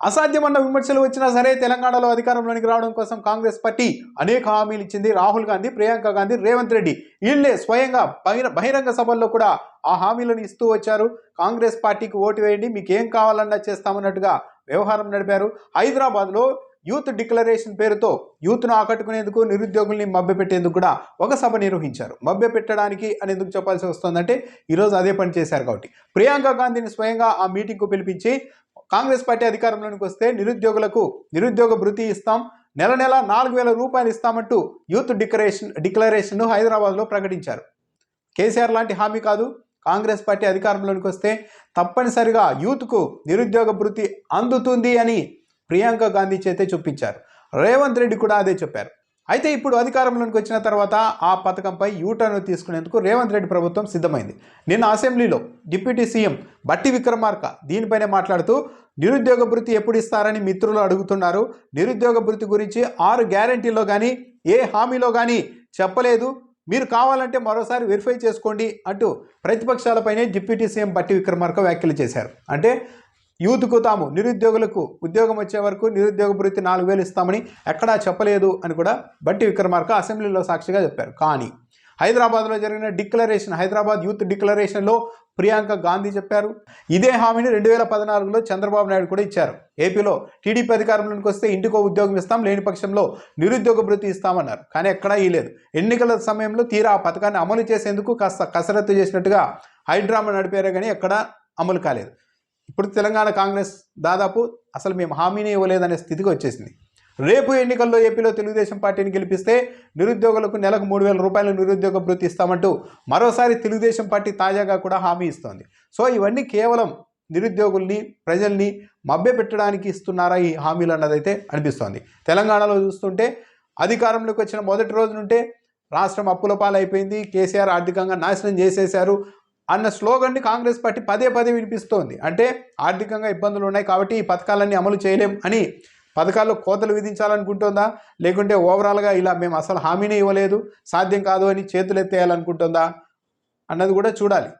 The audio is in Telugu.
అసాధ్యమన్న విమర్శలు వచ్చినా సరే తెలంగాణలో అధికారంలోనికి రావడం కోసం కాంగ్రెస్ పార్టీ అనేక హామీలు ఇచ్చింది. రాహుల్ గాంధీ, ప్రియాంక గాంధీ, రేవంత్ రెడ్డి వీళ్ళే స్వయంగా బహిరంగ సభల్లో కూడా ఆ హామీలను ఇస్తూ వచ్చారు. కాంగ్రెస్ పార్టీకి ఓటు వేయండి, మీకు ఏం కావాలన్నా చేస్తామన్నట్టుగా వ్యవహారం నడిపారు. హైదరాబాద్లో యూత్ డిక్లరేషన్ పేరుతో యూత్ను ఆకట్టుకునేందుకు, నిరుద్యోగుల్ని మభ్యపెట్టేందుకు కూడా ఒక సభ నిర్వహించారు. మభ్యపెట్టడానికి అని ఎందుకు చెప్పాల్సి వస్తుందంటే ఈరోజు అదే పని చేశారు కాబట్టి. ప్రియాంక గాంధీని స్వయంగా ఆ మీటింగ్కు పిలిపించి కాంగ్రెస్ పార్టీ అధికారంలోనికి వస్తే నిరుద్యోగ భృతి ఇస్తాం, నెల 4,000 రూపాయలు ఇస్తామంటూ యూత్ డిక్లరేషన్ను హైదరాబాద్లో ప్రకటించారు. కేసీఆర్ లాంటి హామీ కాదు. కాంగ్రెస్ పార్టీ అధికారంలోనికి వస్తే తప్పనిసరిగా యూత్కు నిరుద్యోగ భృతి అందుతుంది అని ప్రియాంక గాంధీ చేతే చూపించారు. రేవంత్ రెడ్డి కూడా అదే చెప్పారు. అయితే ఇప్పుడు అధికారంలోకి వచ్చిన తర్వాత ఆ పథకంపై యూటర్న్ తీసుకునేందుకు రేవంత్ రెడ్డి ప్రభుత్వం సిద్ధమైంది. నిన్న అసెంబ్లీలో డిప్యూటీ సీఎం బట్టి విక్రమార్క దీనిపైనే మాట్లాడుతూ నిరుద్యోగ భృతి ఎప్పుడు ఇస్తారని మిత్రులు అడుగుతున్నారు. నిరుద్యోగ భృతి గురించి 6 గ్యారంటీలో కానీ ఏ హామీలో కానీ చెప్పలేదు. మీరు కావాలంటే మరోసారి వెరిఫై చేసుకోండి అంటూ ప్రతిపక్షాలపైనే డిప్యూటీ సీఎం బట్టి విక్రమార్క వ్యాఖ్యలు చేశారు. అంటే యూత్కు తాము నిరుద్యోగులకు ఉద్యోగం వచ్చే వరకు నిరుద్యోగ భృతి 4,000 ఇస్తామని ఎక్కడా చెప్పలేదు అని కూడా బట్టి విక్రమార్క అసెంబ్లీలో సాక్షిగా చెప్పారు. కానీ హైదరాబాద్లో జరిగిన హైదరాబాద్ యూత్ డిక్లరేషన్లో ప్రియాంక గాంధీ చెప్పారు. ఇదే హామీని 2014లో చంద్రబాబు నాయుడు కూడా ఇచ్చారు. ఏపీలో టీడీపీ అధికారంలోకి వస్తే ఇంటికో ఉద్యోగం ఇస్తాం, లేని పక్షంలో నిరుద్యోగ భృతి ఇస్తామన్నారు. కానీ ఎక్కడా ఇవ్వలేదు. ఎన్నికల సమయంలో తీరా ఆ పథకాన్ని అమలు చేసేందుకు కాస్త కసరత్తు చేసినట్టుగా హైడ్రామా నడిపారే కానీ ఎక్కడా అమలు కాలేదు. ఇప్పుడు తెలంగాణ కాంగ్రెస్ దాదాపు అసలు మేము హామీని ఇవ్వలేదనే స్థితికి వచ్చేసింది. రేపు ఎన్నికల్లో ఏపీలో తెలుగుదేశం పార్టీని గెలిపిస్తే నిరుద్యోగులకు నెలకు 3,000 రూపాయల నిరుద్యోగ భృతి ఇస్తామంటూ మరోసారి తెలుగుదేశం పార్టీ తాజాగా కూడా హామీ ఇస్తోంది. సో ఇవన్నీ కేవలం నిరుద్యోగుల్ని, ప్రజల్ని మభ్యపెట్టడానికి ఇస్తున్నారా ఈ హామీలు అన్నదైతే అనిపిస్తోంది. తెలంగాణలో చూస్తుంటే అధికారంలోకి వచ్చిన మొదటి రోజు నుంటే రాష్ట్రం అప్పుల పాలైపోయింది, కేసీఆర్ ఆర్థికంగా నాశనం చేసేశారు అన్న స్లోగన్ని కాంగ్రెస్ పార్టీ పదే వినిపిస్తోంది. అంటే ఆర్థికంగా ఇబ్బందులు ఉన్నాయి కాబట్టి ఈ పథకాలన్నీ అమలు చేయలేం అని పథకాల్లో కోతలు విధించాలనుకుంటుందా, లేకుంటే ఓవరాల్గా ఇలా మేము అసలు హామీనే ఇవ్వలేదు, సాధ్యం కాదు అని చేతులెత్తేయాలనుకుంటుందా అన్నది కూడా చూడాలి.